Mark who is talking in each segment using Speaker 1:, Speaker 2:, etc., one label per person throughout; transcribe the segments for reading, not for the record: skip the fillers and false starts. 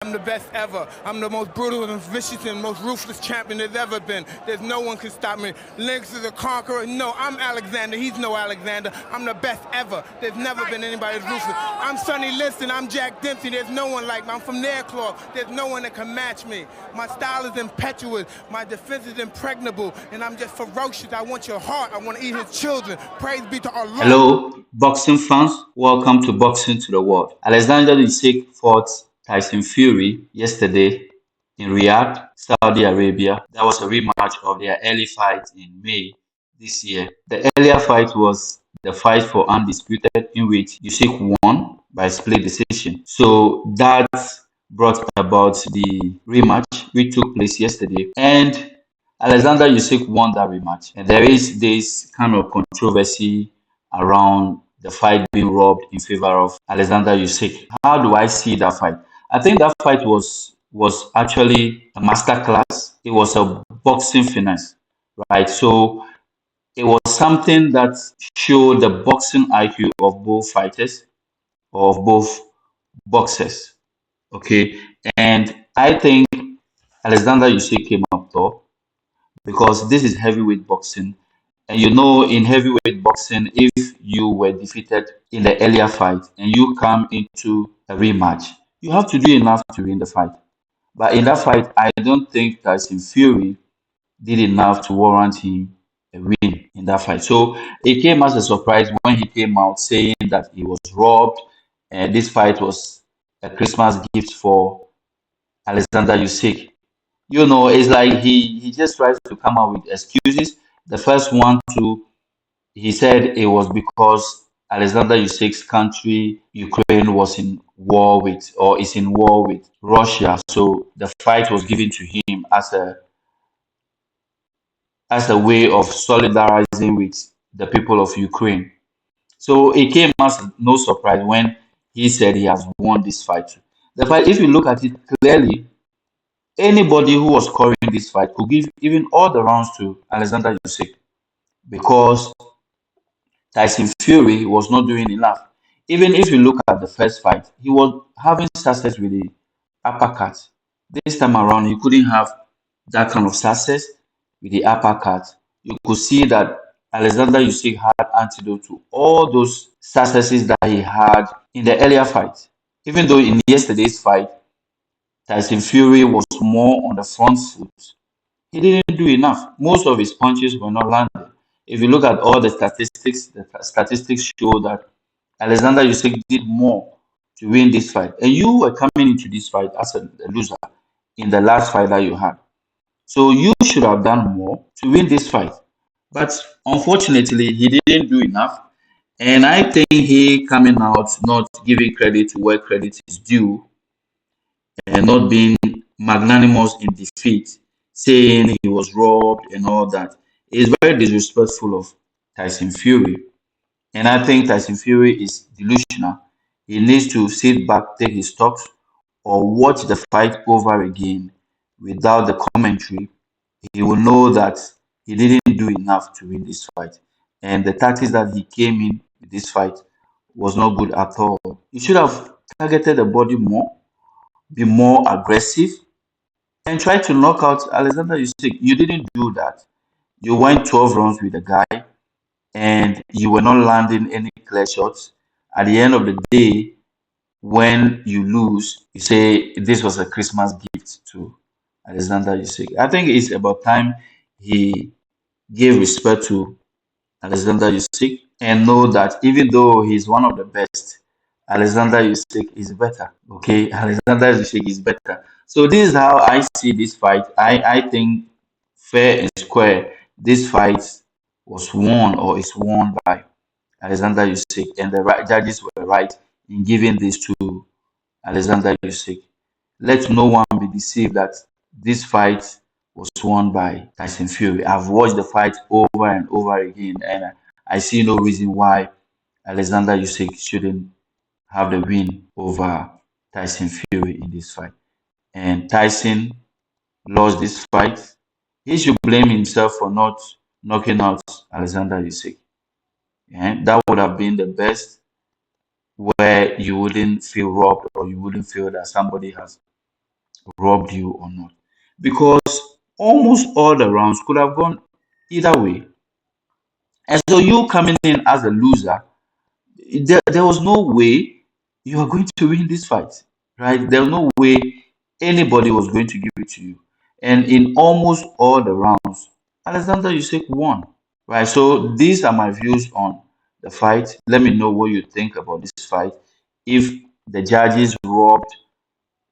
Speaker 1: I'm the best ever. I'm the most brutal and vicious and most ruthless champion there's ever been. There's no one can stop me. Lynx is a conqueror. No, I'm Alexander. He's no Alexander. I'm the best ever. There's never been anybody as ruthless. I'm Sonny Liston. I'm Jack Dempsey. There's no one like me. I'm from Nairclaw. There's no one that can match me. My style is impetuous. My defense is impregnable. And I'm just ferocious. I want your heart. I want to eat his children. Praise be to Allah.
Speaker 2: Hello, boxing fans. Welcome to Boxing to the World. Alexander Usyk fought Tyson Fury yesterday in Riyadh, Saudi Arabia. That was a rematch of their early fight in May this year. The earlier fight was the fight for undisputed, in which Usyk won by split decision. So that brought about the rematch, which took place yesterday. And Alexander Usyk won that rematch. And there is this kind of controversy around the fight being robbed in favor of Alexander Usyk. How do I see that fight? I think that fight was actually a masterclass. It was a boxing finesse, right? So it was something that showed the boxing IQ of both fighters, of both boxers. Okay, and I think Alexander Usyk came up top because this is heavyweight boxing. And you know, in heavyweight boxing, if you were defeated in the earlier fight and you come into a rematch, you have to do enough to win the fight. But in that fight, I don't think Tyson Fury did enough to warrant him a win in that fight. So it came as a surprise when he came out saying that he was robbed and this fight was a Christmas gift for Alexander Usyk. You know, it's like he just tries to come up with excuses. The first one to he said it was because Alexander Usyk's country, Ukraine, was in war with or is in war with Russia. So the fight was given to him as a way of solidarizing with the people of Ukraine. So it came as no surprise when he said he has won this fight. The fight, if you look at it clearly, anybody who was scoring this fight could give even all the rounds to Alexander Usyk because Tyson Fury was not doing enough. Even if you look at the first fight, he was having success with the uppercut. This time around, he couldn't have that kind of success with the uppercut. You could see that Alexander Usyk had antidote to all those successes that he had in the earlier fight. Even though in yesterday's fight, Tyson Fury was more on the front foot, he didn't do enough. Most of his punches were not landed. If you look at all the statistics show that Alexander Usyk did more to win this fight. And you were coming into this fight as a loser in the last fight that you had. So you should have done more to win this fight. But unfortunately, he didn't do enough. And I think he coming out not giving credit to where credit is due and not being magnanimous in defeat, saying he was robbed and all that, is very disrespectful of Tyson Fury. And I think Tyson Fury is delusional. He needs to sit back, take his stops, or watch the fight over again without the commentary. He will know that he didn't do enough to win this fight. And the tactics that he came in with this fight was not good at all. He should have targeted the body more, be more aggressive, and try to knock out Alexander Usyk. You didn't do that. You went 12 rounds with the guy, and you were not landing any clear shots. At the end of the day, when you lose, you say this was a Christmas gift to Alexander Usyk. I think it's about time he gave respect to Alexander Usyk and know that even though he's one of the best, Alexander Usyk is better. Okay, Alexander Usyk is better. So this is how I see this fight. I think fair and square, this fight was won or is won by Alexander Usyk, and the judges were right in giving this to Alexander Usyk. Let no one be deceived that this fight was won by Tyson Fury. I've watched the fight over and over again, and I see no reason why Alexander Usyk shouldn't have the win over Tyson Fury in this fight. And Tyson lost this fight. He should blame himself for not knocking out Alexander Usyk. And that would have been the best, where you wouldn't feel robbed or you wouldn't feel that somebody has robbed you or not. Because almost all the rounds could have gone either way. And so you coming in as a loser, there was no way you are going to win this fight, right? There was no way anybody was going to give it to you. And in almost all the rounds, Alexander Usyk won, right? So these are my views on the fight. Let me know what you think about this fight. If the judges robbed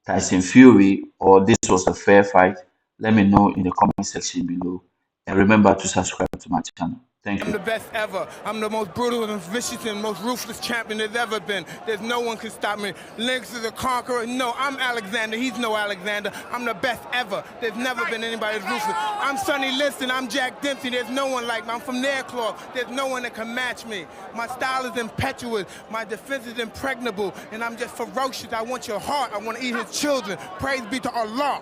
Speaker 2: Tyson Fury or this was a fair fight, let me know in the comment section below. And remember to subscribe to my channel. Thank
Speaker 1: I'm
Speaker 2: you.
Speaker 1: the best ever. I'm the most brutal and vicious and most ruthless champion there's ever been. There's no one can stop me. Lynx is a conqueror. No, I'm Alexander. He's no Alexander. I'm the best ever. There's never been anybody as ruthless. I'm Sonny Liston. I'm Jack Dempsey. There's no one like me. I'm from Nairclaw. There's no one that can match me. My style is impetuous. My defense is impregnable. And I'm just ferocious. I want your heart. I want to eat his children. Praise be to Allah.